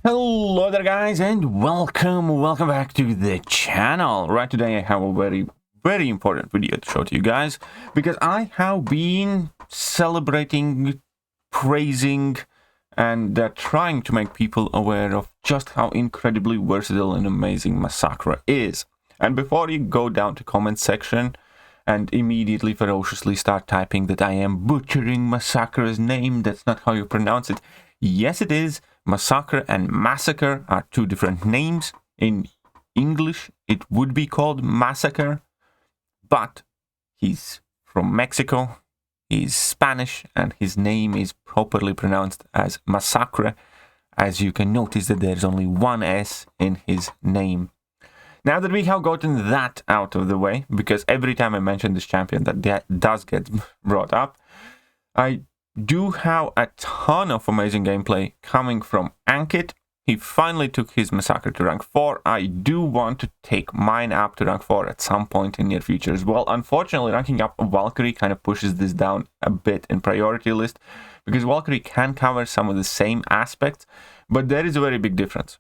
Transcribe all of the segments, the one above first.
Hello there guys and welcome back to the channel. Right, today I have a very important video to show to you guys because I have been celebrating, praising and trying to make people aware of just how incredibly versatile and amazing Masacre is. And before you go down to comment section and immediately ferociously start typing that I am butchering Masacre's name, that's not how you pronounce it. Yes, it is. Masacre and Massacre are two different names. In English, it would be called Massacre, but he's from Mexico, he's Spanish, and his name is properly pronounced as Masacre, as you can notice that there's only one S in his name. Now that we have gotten that out of the way, because every time I mention this champion that does get brought up, I do have a ton of amazing gameplay coming from Ankit. He finally took his Masacre to rank 4. I do want to take mine up to rank 4 at some point in near future as well. Unfortunately, ranking up Valkyrie kind of pushes this down a bit in priority list, because Valkyrie can cover some of the same aspects, but there is a very big difference.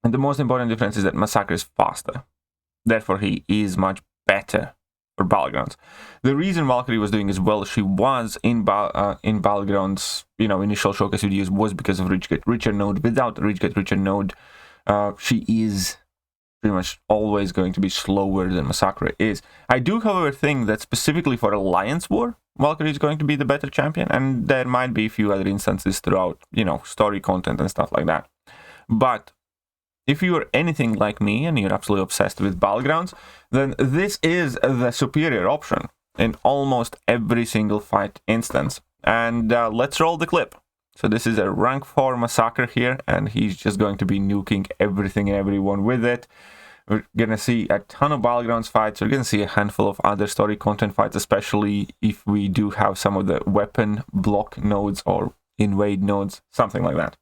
And the most important difference is that Masacre is faster. Therefore, he is much better for Battlegrounds. The reason Valkyrie was doing as well as she was in Battlegrounds, initial showcase videos, was because of Rich Get Richer node. Without Rich Get Richer node, she is pretty much always going to be slower than Masacre is. I do, however, think that specifically for Alliance War, Valkyrie is going to be the better champion, and there might be a few other instances throughout, story content and stuff like that. But if you are anything like me and you're absolutely obsessed with Battlegrounds, then this is the superior option in almost every single fight instance. And let's roll the clip. So this is a rank 4 Masacre here, and he's just going to be nuking everything and everyone with it. We're going to see a ton of Battlegrounds fights. We're going to see a handful of other story content fights, especially if we do have some of the weapon block nodes or invade nodes, something like that.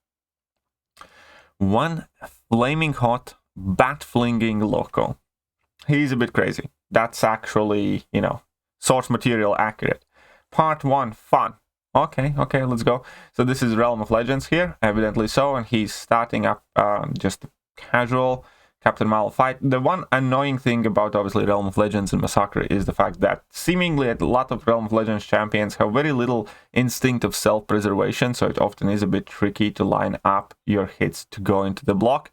One flaming hot, bat-flinging loco. He's a bit crazy. That's actually, source material accurate. Part 1, fun. Okay, let's go. So this is Realm of Legends here, evidently so, and he's starting up just a casual Captain Marvel fight. The one annoying thing about, obviously, Realm of Legends and Massacre is the fact that seemingly a lot of Realm of Legends champions have very little instinct of self-preservation, so it often is a bit tricky to line up your hits to go into the block.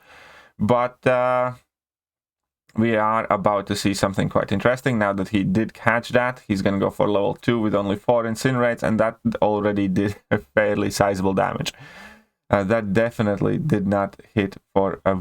But we are about to see something quite interesting. Now that he did catch that, he's going to go for level 2 with only 4 incinerates, and that already did a fairly sizable damage. That definitely did not hit for a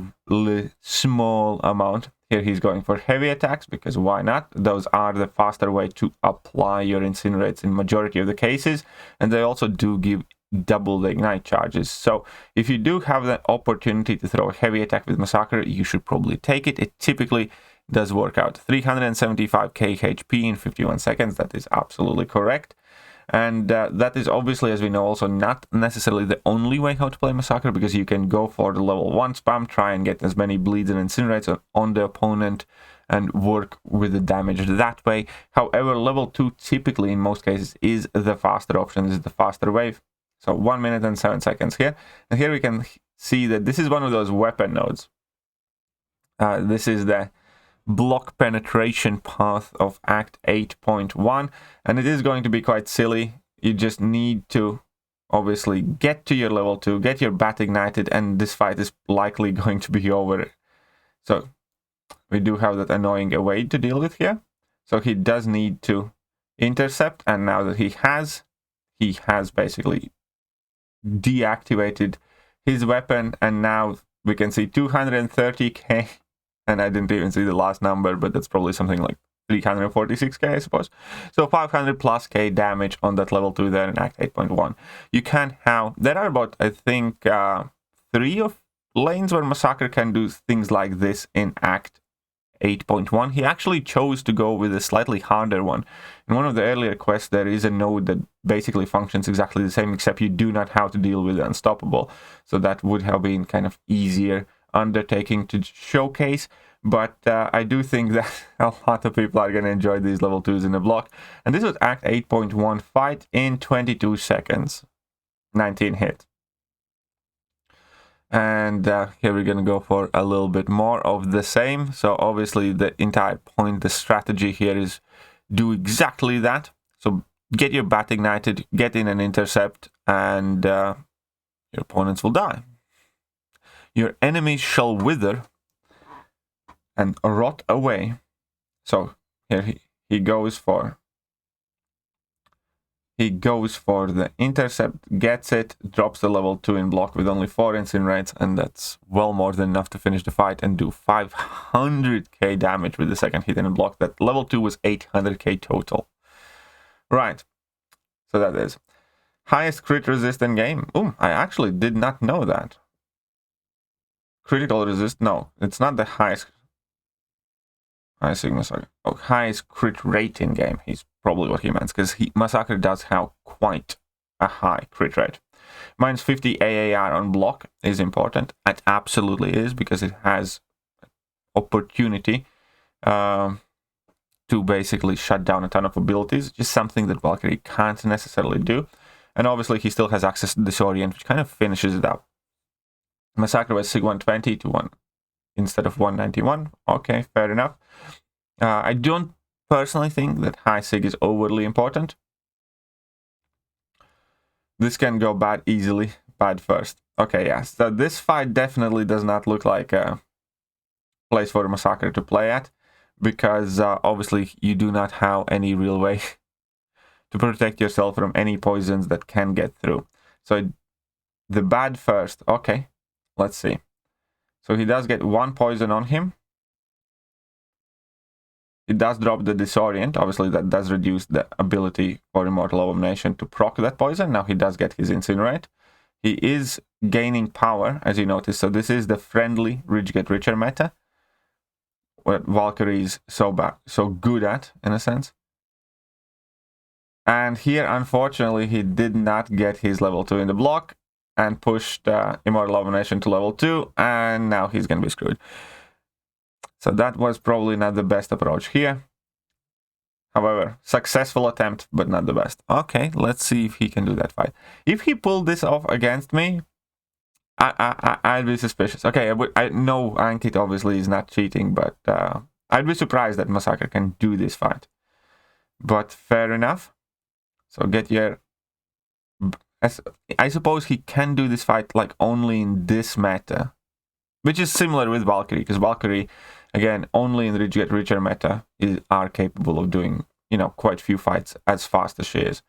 small amount. Here he's going for heavy attacks, because why not? Those are the faster way to apply your incinerates in majority of the cases, and they also do give double the ignite charges. So if you do have the opportunity to throw a heavy attack with Massacre, you should probably take it. It typically does work out. 375k HP in 51 seconds. That is absolutely correct. And that is obviously, as we know, also not necessarily the only way how to play Massacre, because you can go for the level 1 spam, try and get as many bleeds and incinerates on the opponent and work with the damage that way. However, level 2 typically in most cases is the faster option, is the faster wave. So 1 minute and 7 seconds here. And here we can see that this is one of those weapon nodes. This is the block penetration path of Act 8.1, and it is going to be quite silly. You just need to obviously get to your level 2, get your bat ignited, and this fight is likely going to be over. So we do have that annoying evade to deal with here. So he does need to intercept, and now that he has basically deactivated his weapon, and now we can see 230k. And I didn't even see the last number, but that's probably something like 346k, I suppose. So 500 plus k damage on that level 2 there in Act 8.1. You can have, there are about, I think, 3 of lanes where Massacre can do things like this in Act 8.1. He actually chose to go with a slightly harder one. In one of the earlier quests, there is a node that basically functions exactly the same, except you do not have to deal with the Unstoppable. So that would have been kind of easier undertaking to showcase, but I do think that a lot of people are going to enjoy these level 2s in the block. And this was Act 8.1 fight in 22 seconds, 19 hit. And here we're going to go for a little bit more of the same. So obviously the entire point, the strategy here is do exactly that. So get your bat ignited, get in an intercept, and your opponents will die. Your enemies shall wither and rot away. So here he goes for the intercept, gets it, drops the level 2 in block with only 4 incinerates, and that's well more than enough to finish the fight and do 500k damage with the second hit in a block. That level 2 was 800k total. Right, so that is highest crit resist in game. I actually did not know that. Critical resist, no, it's not the highest. Highest crit rate in game. He's probably what he meant, because Masacre does have quite a high crit rate. Minus 50 AAR on block is important. It absolutely is, because it has opportunity to basically shut down a ton of abilities, just something that Valkyrie can't necessarily do. And obviously he still has access to Disorient, which kind of finishes it up. Masacre was SIG 120 to 1 instead of 191. Okay, fair enough. I don't personally think that high SIG is overly important. This can go bad easily. Bad first. Okay, yeah. So this fight definitely does not look like a place for Masacre to play at, because obviously you do not have any real way to protect yourself from any poisons that can get through. So the bad first. Okay, let's see. So he does get 1 poison on him. It does drop the Disorient. Obviously, that does reduce the ability for Immortal Abomination to proc that poison. Now he does get his Incinerate. He is gaining power, as you notice. So this is the friendly Rich Get Richer meta, what Valkyrie is so good at, in a sense. And here, unfortunately, he did not get his level 2 in the block and pushed Immortal Abomination to level 2, and now he's going to be screwed. So that was probably not the best approach here. However, successful attempt, but not the best. Okay, let's see if he can do that fight. If he pulled this off against me, I'd be suspicious. Okay, I know Ankit obviously is not cheating, but I'd be surprised that Masacre can do this fight. But fair enough. So get your... I suppose he can do this fight like only in this meta, which is similar with Valkyrie, because Valkyrie, again, only in the Rich Get Richer meta are capable of doing, quite few fights as fast as she is.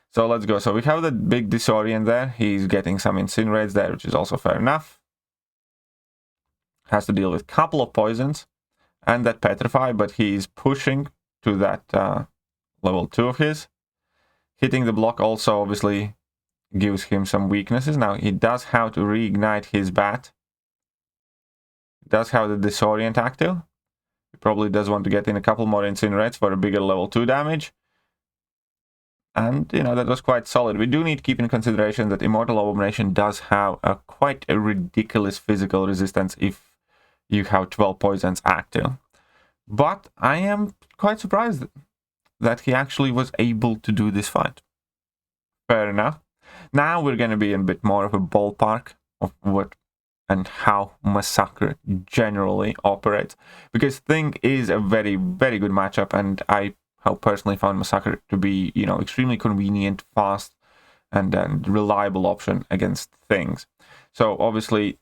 So let's go. So we have the big Disorient there. He's getting some Incinerates there, which is also fair enough. Has to deal with a couple of poisons and that Petrify, but he's pushing to that level 2 of his. Hitting the block also obviously gives him some weaknesses. Now he does have to reignite his bat. He does have the Disorient active. He probably does want to get in a couple more Incinerates for a bigger level 2 damage. And, that was quite solid. We do need to keep in consideration that Immortal Abomination does have quite a ridiculous physical resistance if you have 12 poisons active. But I am quite surprised that he actually was able to do this fight. Fair enough. Now we're going to be in a bit more of a ballpark of what and how Masacre generally operates. Because Thing is a very, very good matchup, and I have personally found Masacre to be, extremely convenient, fast, and reliable option against things. So obviously,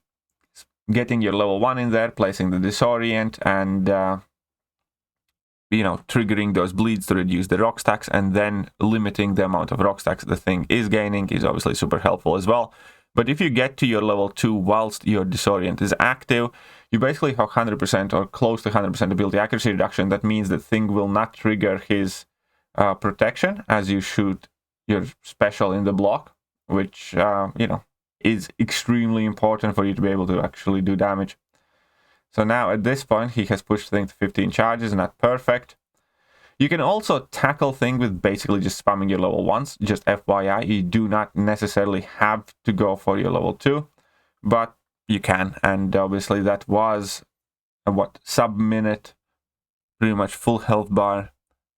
getting your level 1 in there, placing the Disorient, and triggering those bleeds to reduce the rock stacks, and then limiting the amount of rock stacks the Thing is gaining is obviously super helpful as well. But if you get to your level 2 whilst your Disorient is active, you basically have 100% or close to 100% ability accuracy reduction. That means the Thing will not trigger his protection as you shoot your special in the block, which, is extremely important for you to be able to actually do damage. So now at this point, he has pushed Thing to 15 charges, not perfect. You can also tackle Thing with basically just spamming your level 1s, just FYI. You do not necessarily have to go for your level 2, but you can. And obviously that was a sub-minute, pretty much full health bar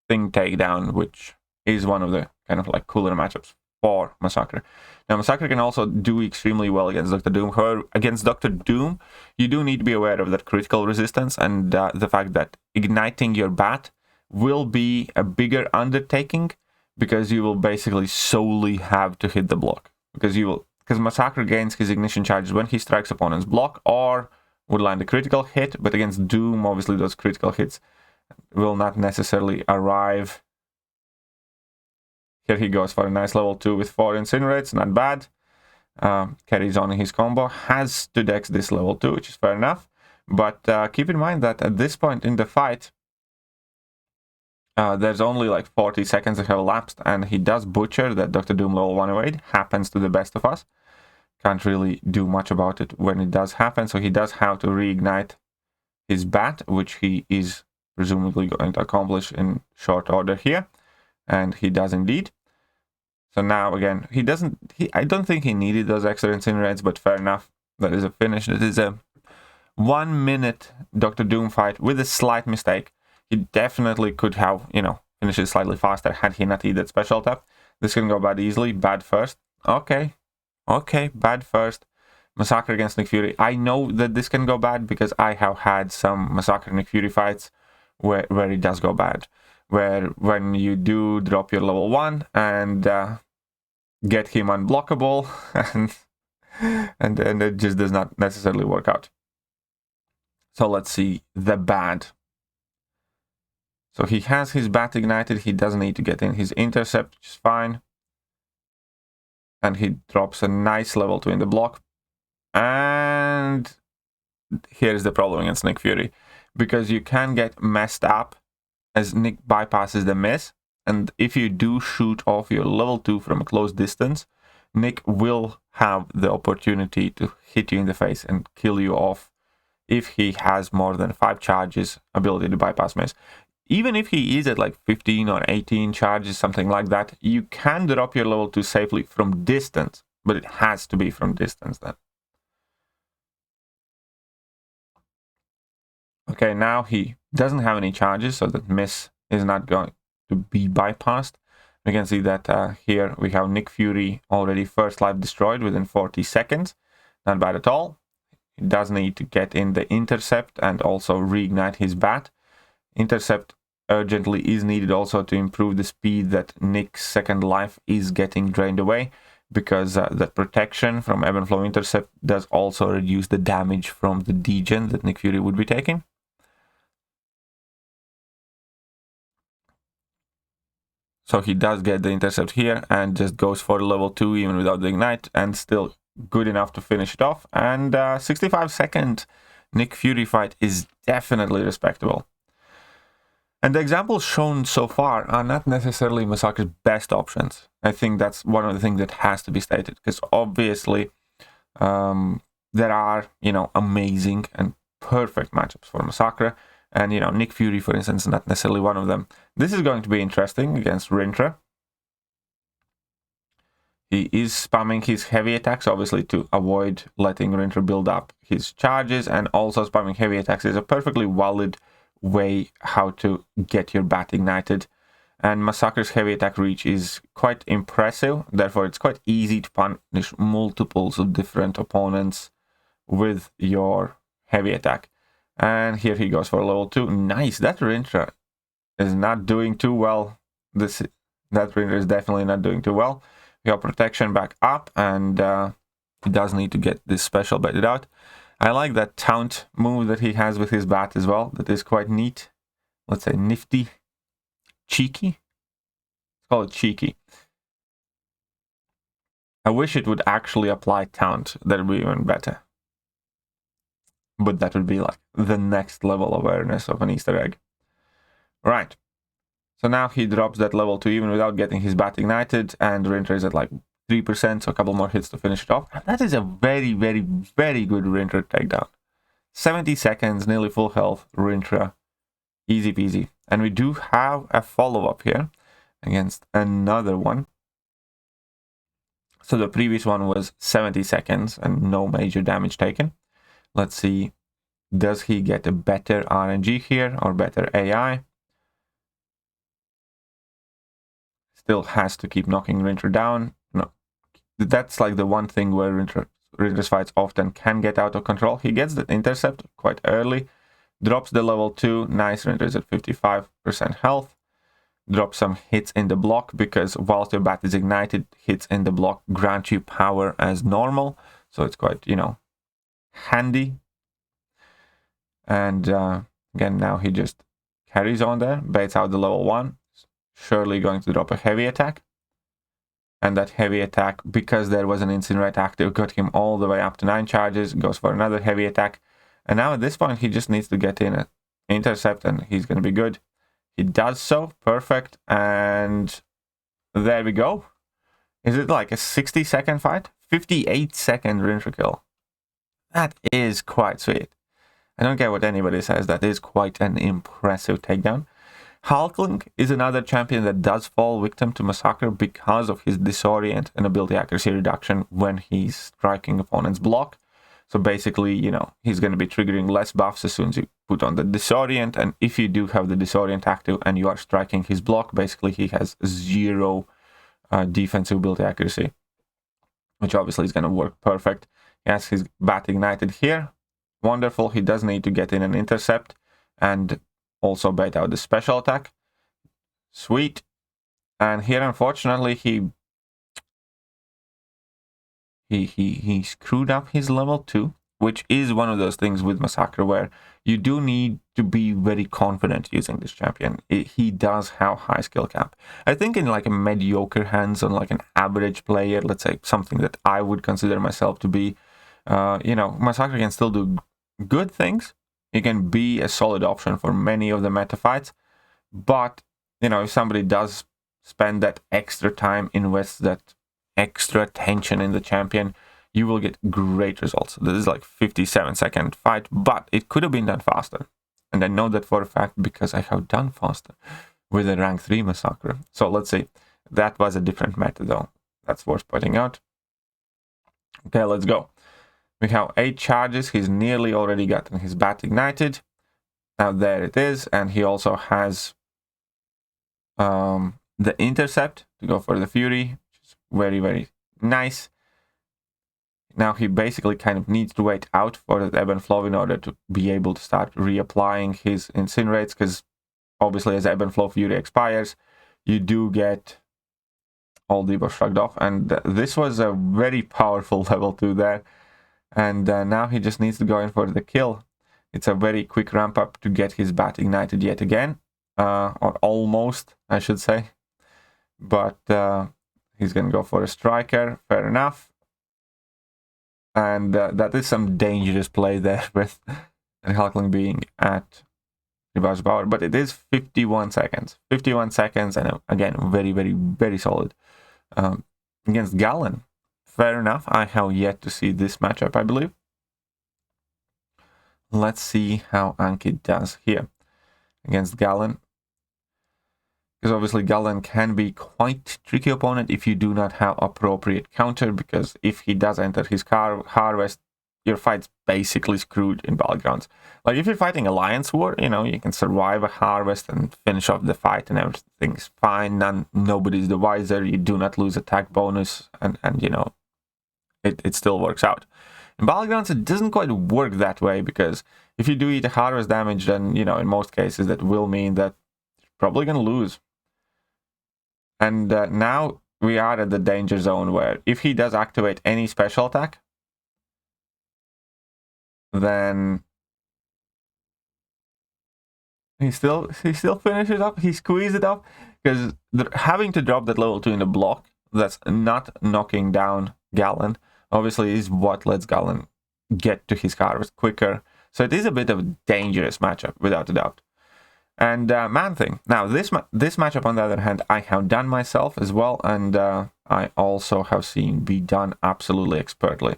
Thing takedown, which is one of the kind of like cooler matchups for Masacre. Now, Masacre can also do extremely well against Dr. Doom. However, against Dr. Doom, you do need to be aware of that critical resistance and the fact that igniting your bat will be a bigger undertaking because you will basically solely have to hit the block. Because Masacre gains his ignition charges when he strikes opponent's block or would land a critical hit, but against Doom, obviously those critical hits will not necessarily arrive. Here he goes for a nice level 2 with 4 incinerates, not bad. Carries on his combo, has to dex this level 2, which is fair enough. But keep in mind that at this point in the fight, there's only like 40 seconds that have elapsed, and he does butcher that Dr. Doom level 108. Happens to the best of us. Can't really do much about it when it does happen, so he does have to reignite his bat, which he is presumably going to accomplish in short order here. And he does indeed. So now again, I don't think he needed those extra incinerates, but fair enough. That is a finish. That is a 1 minute Dr. Doom fight with a slight mistake. He definitely could have, finished it slightly faster had he not needed special tap. This can go bad easily. Bad first. Okay, bad first. Masacre against Nick Fury. I know that this can go bad because I have had some Masacre Nick Fury fights where it does go bad. Where when you do drop your level 1 and get him unblockable and it just does not necessarily work out. So let's see the bad. So he has his bat ignited, he doesn't need to get in his intercept, which is fine. And he drops a nice level 2 in the block. And here's the problem against Nick Fury. Because you can get messed up as Nick bypasses the miss, and if you do shoot off your level 2 from a close distance, Nick will have the opportunity to hit you in the face and kill you off if he has more than 5 charges ability to bypass miss. Even if he is at like 15 or 18 charges, something like that, you can drop your level 2 safely from distance, but it has to be from distance then. Okay, now he doesn't have any charges, so that miss is not going to be bypassed. You can see that here we have Nick Fury already first life destroyed within 40 seconds. Not bad at all. He does need to get in the intercept and also reignite his bat. Intercept urgently is needed also to improve the speed that Nick's second life is getting drained away, because that protection from ebb and flow intercept does also reduce the damage from the degen that Nick Fury would be taking. So he does get the intercept here and just goes for level 2 even without the ignite, and still good enough to finish it off. And 65-second Nick Fury fight is definitely respectable. And the examples shown so far are not necessarily Masacre's best options. I think that's one of the things that has to be stated, because obviously there are, amazing and perfect matchups for Masacre. And, Nick Fury, for instance, not necessarily one of them. This is going to be interesting against Rintra. He is spamming his heavy attacks, obviously, to avoid letting Rintra build up his charges. And also spamming heavy attacks is a perfectly valid way how to get your bat ignited. And Masacre's heavy attack reach is quite impressive. Therefore, it's quite easy to punish multiples of different opponents with your heavy attack. And here he goes for level 2. Nice. That Rintra is not doing too well. That Rintra is definitely not doing too well. We have protection back up, and he does need to get this special baited out. I like that taunt move that he has with his bat as well. That is quite neat. Let's say nifty. Cheeky. Let's call it cheeky. I wish it would actually apply taunt. That would be even better. But that would be like the next level awareness of an Easter egg. Right. So now he drops that level 2 even without getting his bat ignited, and Rintra is at like 3%, so a couple more hits to finish it off. And that is a very, very, very good Rintra takedown. 70 seconds, nearly full health, Rintra. Easy peasy. And we do have a follow-up here against another one. So the previous one was 70 seconds and no major damage taken. Let's see, does he get a better RNG here or better AI? Still has to keep knocking Rintra down. No, that's like the one thing where Rinja's fights often can get out of control. He gets the intercept quite early, drops the level 2, nice, Rinja's at 55% health, drops some hits in the block, because whilst your bat is ignited, hits in the block grant you power as normal, so it's quite, you know, handy. And again, now he just carries on there, baits out the level 1, surely going to drop a heavy attack. And that heavy attack, because there was an Incinerate active, got him all the way up to 9 charges, goes for another heavy attack. And now at this point, he just needs to get in an intercept and he's going to be good. He does so, perfect, and there we go. Is it like a 60-second fight? 58-second Rinja kill. That is quite sweet. I don't care what anybody says, that is quite an impressive takedown. Hulkling is another champion that does fall victim to Masacre because of his disorient and ability accuracy reduction when he's striking opponent's block. So basically, you know, he's going to be triggering less buffs as soon as you put on the disorient, and if you do have the disorient active and you are striking his block, basically he has 0 defensive ability accuracy, which obviously is going to work perfect. He has his bat ignited here. Wonderful. He does need to get in an intercept and also bait out the special attack. Sweet. And here, unfortunately, he screwed up his level 2, which is one of those things with Masacre where you do need to be very confident using this champion. He does have high skill cap. I think in like a mediocre hands on like an average player, let's say something that I would consider myself to be, you know, Masacre can still do good things. He can be a solid option for many of the meta fights, but you know, if somebody does spend that extra time, invest that extra attention in the champion, you will get great results. This is like 57-second fight, but it could have been done faster, and I know that for a fact because I have done faster with a rank 3 Masacre. So let's see, that was a different meta though. That's worth pointing out. Okay, let's go. We have 8 charges. He's nearly already gotten his bat ignited. Now there it is. And he also has the intercept to go for the Fury, which is very, very nice. Now he basically kind of needs to wait out for the ebb and flow in order to be able to start reapplying his Incinerates, because obviously as ebb and flow Fury expires, you do get all debuff shrugged off. And this was a very powerful level 2 there. And now he just needs to go in for the kill. It's a very quick ramp up to get his bat ignited yet again. Or almost, I should say. But he's going to go for a striker. Fair enough. And that is some dangerous play there with Hulkling being at reverse power. But it is 51 seconds. 51 seconds, and again, very, very, very solid. Against Galen. Fair enough. I have yet to see this matchup, I believe. Let's see how Ankit does here against Galen. Because obviously Galen can be quite tricky opponent if you do not have appropriate counter, because if he does enter his harvest, your fight's basically screwed in Battlegrounds. Like if you're fighting Alliance War, you know, you can survive a harvest and finish off the fight and everything's fine. Nobody's the wiser. You do not lose attack bonus, and you know, it still works out. In Battlegrounds, it doesn't quite work that way, because if you do eat a harvest damage, then, you know, in most cases that will mean that you're probably going to lose. And now we are at the danger zone where if he does activate any special attack, then he still finishes up, he squeezes it up, because having to drop that level 2 in the block that's not knocking down Galen obviously is what lets Galen get to his harvest quicker. So it is a bit of a dangerous matchup, without a doubt. And Man-Thing. Now, this matchup, on the other hand, I have done myself as well, and I also have seen be done absolutely expertly.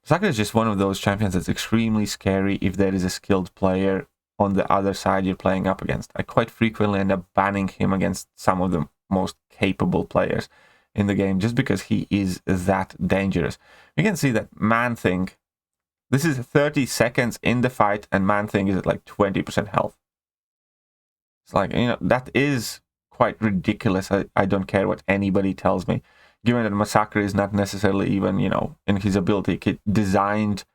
Masacre is just one of those champions that's extremely scary if there is a skilled player on the other side you're playing up against. I quite frequently end up banning him against some of the most capable players in the game, just because he is that dangerous. You can see that Man-Thing, this is 30 seconds in the fight, and Man-Thing is at like 20% health. It's like, you know, that is quite ridiculous. I don't care what anybody tells me. given that Masacre is not necessarily even, you know, in his ability kit designed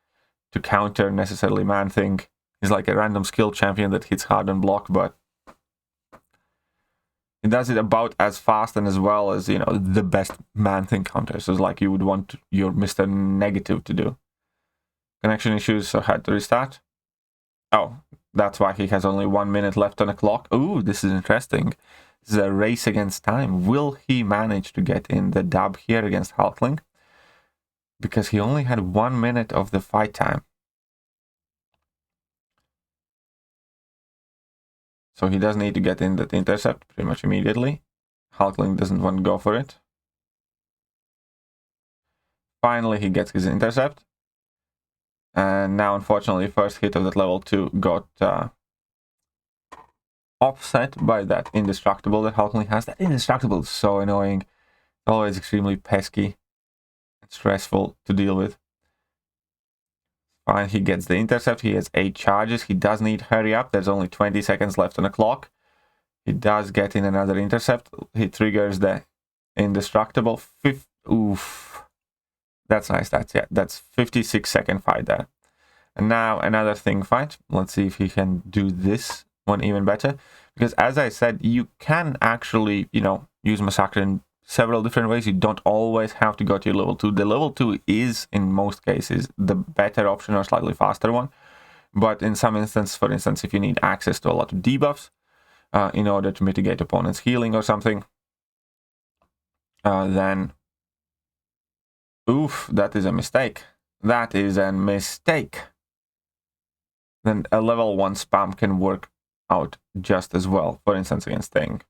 to counter necessarily Man-Thing. He's like a random skill champion that hits hard and block, but he does it about as fast and as well as, you know, the best Man-Thing counters. So it's like you would want your Mr. Negative to do. Connection issues, so had to restart. Oh, that's why he has only 1 minute left on the clock. Ooh, this is interesting. This is a race against time. Will he manage to get in the dub here against Hulkling? Because he only had 1 minute of the fight time. So he does need to get in that intercept pretty much immediately. Hulkling doesn't want to go for it. Finally, he gets his intercept. And now, unfortunately, first hit of that level 2 got offset by that indestructible that Hulkling has. That indestructible is so annoying. Always extremely pesky and stressful to deal with. Fine, he gets the intercept. He has 8 charges. He does need hurry up. There's only 20 seconds left on the clock. He does get in another intercept. He triggers the indestructible. Oof. That's nice. That's 56-second fight there. And now another thing fight. Let's see if he can do this one even better. Because as I said, you can actually, you know, use Masacre in several different ways. You don't always have to go to your level 2. The level 2 is, in most cases, the better option or slightly faster one. But in some instances, for instance, if you need access to a lot of debuffs in order to mitigate opponent's healing or something, then, oof, that is a mistake. That is a mistake. Then a level 1 spam can work out just as well, for instance, against Thing.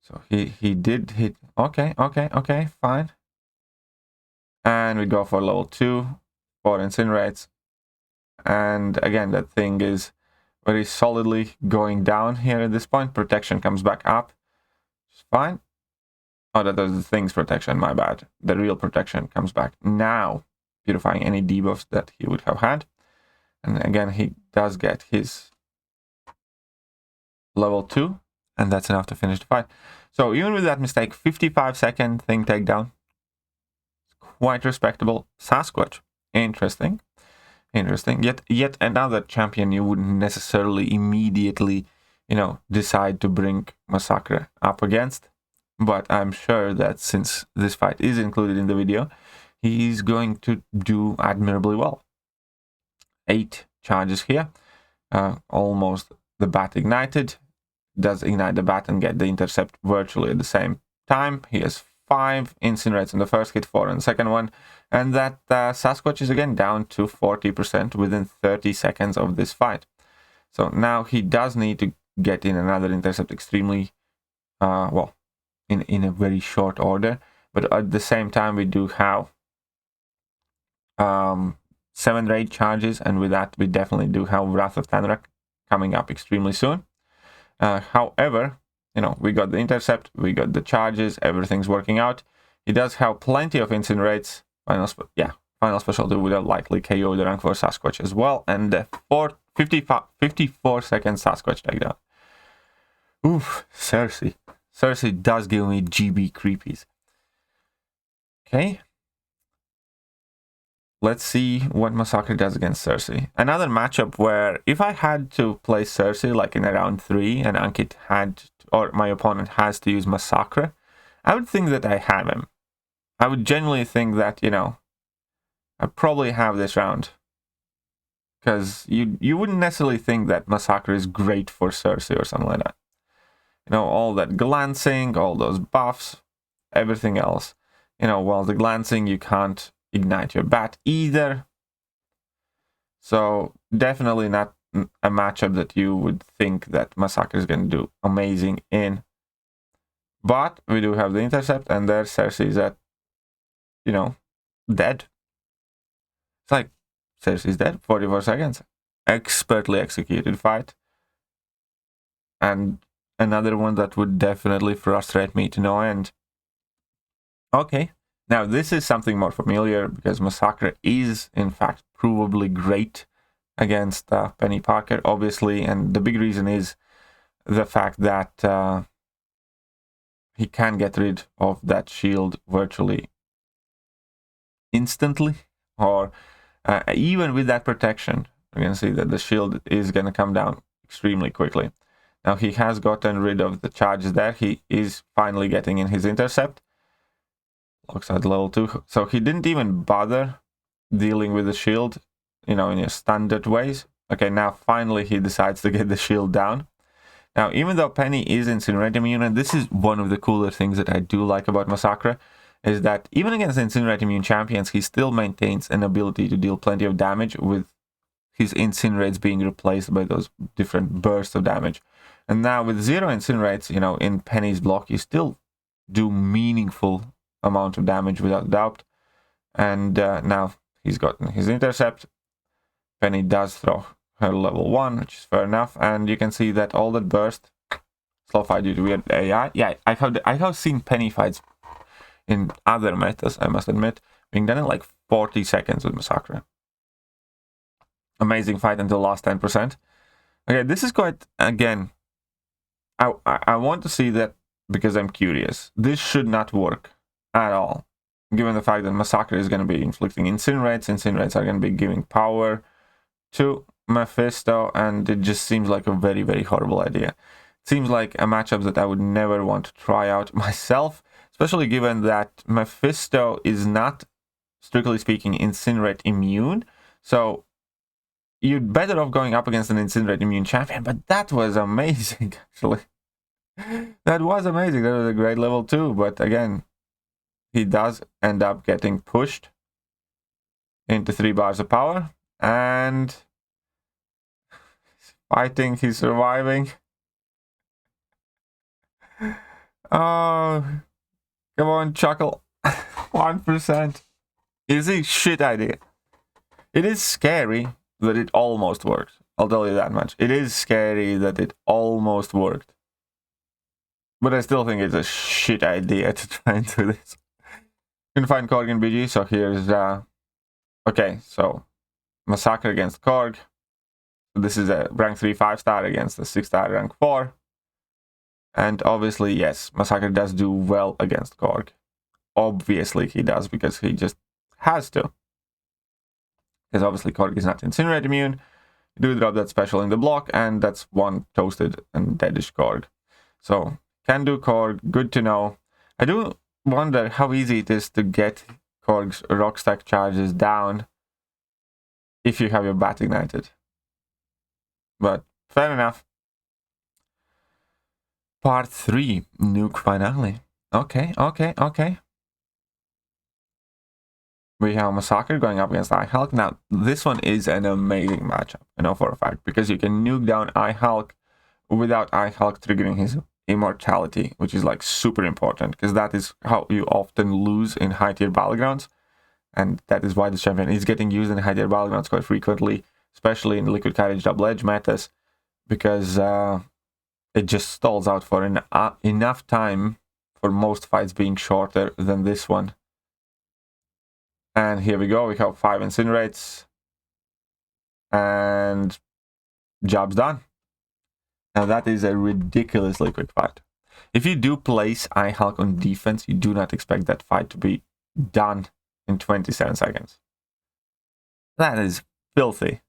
So he did hit. Okay, fine. And we go for level 2 for incinerates. And again, that Thing is very solidly going down here at this point. Protection comes back up. It's fine. Oh, that was the Thing's protection, my bad. The real protection comes back now, purifying any debuffs that he would have had. And again, he does get his level 2. And that's enough to finish the fight. So even with that mistake, 55-second Thing takedown. Quite respectable. Sasquatch. Interesting. Yet another champion you wouldn't necessarily immediately, you know, decide to bring Masacre up against. But I'm sure that since this fight is included in the video, he's going to do admirably well. 8 charges here. Almost the bat ignited. Does ignite the bat and get the intercept virtually at the same time. He has 5 incinerates in the first hit, 4 in the second one. And that Sasquatch is again down to 40% within 30 seconds of this fight. So now he does need to get in another intercept extremely, well, in a very short order. But at the same time, we do have 7 raid charges. And with that, we definitely do have Wrath of Tanrak coming up extremely soon. However, you know, we got the intercept, we got the charges, everything's working out. He does have plenty of incinerates. Final specialty would have likely KO the rank 4 Sasquatch as well. And the 54-second Sasquatch takedown. Oof, Cersei. Cersei does give me GB creepies. Okay. Let's see what Masacre does against Cersei. Another matchup where if I had to play Cersei like in a round 3 and Ankit had, or my opponent has to use Masacre, I would think that I have him. I would genuinely think that, you know, I probably have this round. Because you wouldn't necessarily think that Masacre is great for Cersei or something like that. You know, all that glancing, all those buffs, everything else. You know, while the glancing, you can't ignite your bat either. So definitely not a matchup that you would think that Masacre is going to do amazing in. But we do have the intercept, and there Cersei is at, you know, dead. It's like, Cersei's dead, 44 seconds. Expertly executed fight. And another one that would definitely frustrate me to no end. Okay. Now, this is something more familiar because Masacre is, in fact, provably great against Penny Parker, obviously. And the big reason is the fact that he can get rid of that shield virtually instantly, or even with that protection, you can see that the shield is going to come down extremely quickly. Now he has gotten rid of the charges there. He is finally getting in his intercept. Looks at level 2. So he didn't even bother dealing with the shield, you know, in your standard ways. Okay, now finally he decides to get the shield down. Now, even though Penny is Incinerate immune, and this is one of the cooler things that I do like about Masacre, is that even against Incinerate immune champions, he still maintains an ability to deal plenty of damage, with his Incinerates being replaced by those different bursts of damage. And now with 0 Incinerates, you know, in Penny's block, you still do meaningful amount of damage without doubt. And now he's gotten his intercept. Penny does throw her level 1, which is fair enough. And you can see that all that burst, slow fight due to weird AI. Yeah, I have seen Penny fights in other metas, I must admit, being done in like 40 seconds with Masacre. Amazing fight until last 10%. Okay, this is quite, again, I want to see that because I'm curious. This should not work at all, given the fact that Masacre is going to be inflicting Incinerates. Incinerates are going to be giving power to Mephisto, and it just seems like a very, very horrible idea. It seems like a matchup that I would never want to try out myself, especially given that Mephisto is not, strictly speaking, Incinerate immune. So you'd better off going up against an Incinerate immune champion, but that was amazing, actually. That was amazing. That was a great level 2, but again, he does end up getting pushed into 3 bars of power, and he's fighting, he's surviving. Oh, come on, chuckle. 1%. It's a shit idea. It is scary that it almost worked. I'll tell you that much. It is scary that it almost worked. But I still think it's a shit idea to try and do this. You can find Korg in BG, so here's... okay, so Masacre against Korg. This is a rank 3 5-star against a 6-star rank 4. And obviously, yes, Masacre does do well against Korg. Obviously he does, because he just has to. Because obviously Korg is not Incinerate immune. You do drop that special in the block, and that's one toasted and deadish Korg. So, can do Korg, good to know. I do wonder how easy it is to get Korg's rock stack charges down if you have your bat ignited. But, fair enough. Part 3, Nuke Finale. Okay. We have Masacre going up against iHulk. Now, this one is an amazing matchup, I know for a fact, because you can nuke down iHulk without iHulk triggering his immortality, which is like super important, because that is how you often lose in high tier Battlegrounds, and that is why this champion is getting used in high tier Battlegrounds quite frequently, especially in Liquid Courage double edge metas, because it just stalls out for enough time for most fights being shorter than this one. And here we go, we have 5 Incinerates, and job's done. Now that is a ridiculously quick fight. If you do place iHulk on defense, you do not expect that fight to be done in 27 seconds. That is filthy.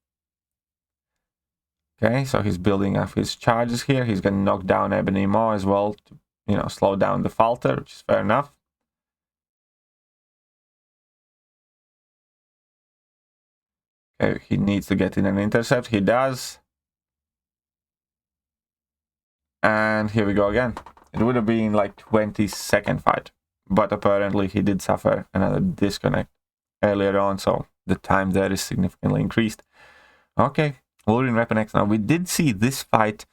Okay, so he's building up his charges here. He's going to knock down Ebony Maw as well to, you know, slow down the falter, which is fair enough. Okay, he needs to get in an intercept. He does. And here we go again. It would have been like 20-second fight, but apparently he did suffer another disconnect earlier on, so the time there is significantly increased. Okay, Wolverine Weapon X. Now, we did see this fight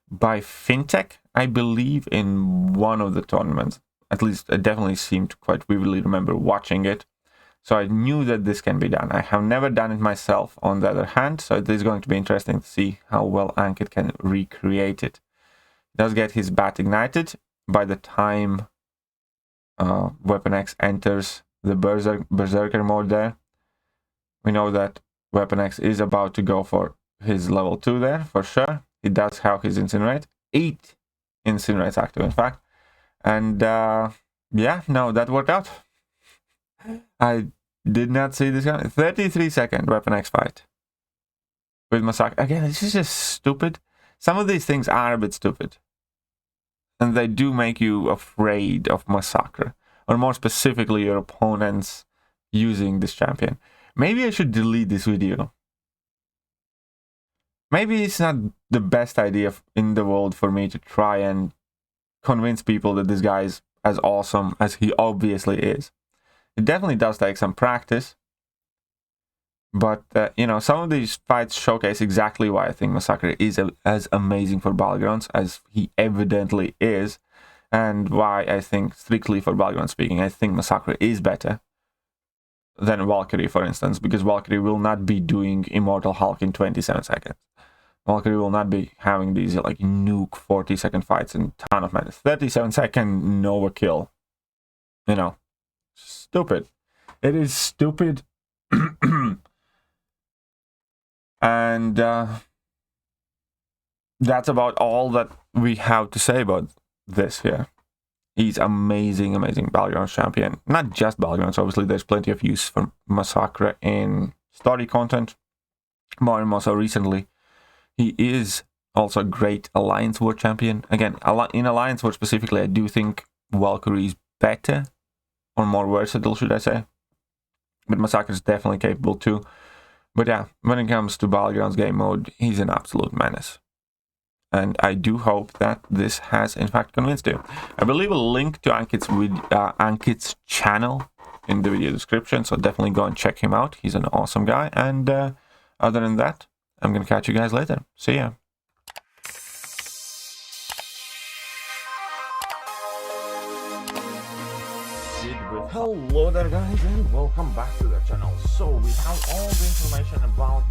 by Fintech, I believe, in one of the tournaments. At least I definitely seem to quite vividly remember watching it. So I knew that this can be done. I have never done it myself, on the other hand, so it is going to be interesting to see how well Ankit can recreate it. He does get his bat ignited by the time Weapon X enters the Berserker mode there. We know that Weapon X is about to go for his level 2 there, for sure. He does have his Incinerate. 8 Incinerates active, in fact. And yeah, no, that worked out. I did not see this guy. 33-second Weapon X fight with Masacre. Again, this is just stupid. Some of these things are a bit stupid. And they do make you afraid of Masacre. Or more specifically, your opponents using this champion. Maybe I should delete this video. Maybe it's not the best idea in the world for me to try and convince people that this guy is as awesome as he obviously is. It definitely does take some practice. But, you know, some of these fights showcase exactly why I think Masacre is as amazing for Battlegrounds as he evidently is. And why I think, strictly for Battlegrounds speaking, I think Masacre is better than Valkyrie, for instance. Because Valkyrie will not be doing Immortal Hulk in 27 seconds. Valkyrie will not be having these, like, nuke 40-second fights and ton of madness. 37-second Nova kill. You know. Stupid. It is stupid. And that's about all that we have to say about this here. He's amazing, amazing Battlegrounds champion. Not just Battlegrounds, obviously there's plenty of use for Masacre in story content. More and more so recently. He is also a great Alliance War champion. Again, in Alliance War specifically, I do think Valkyrie is better. Or more versatile, should I say. But Masacre is definitely capable too. But yeah, when it comes to Battlegrounds game mode, he's an absolute menace. And I do hope that this has in fact convinced you. I will leave a link to Ankit's channel in the video description, so definitely go and check him out. He's an awesome guy. And other than that, I'm going to catch you guys later. See ya. Hello there guys, and welcome back to the channel. So we have all the information about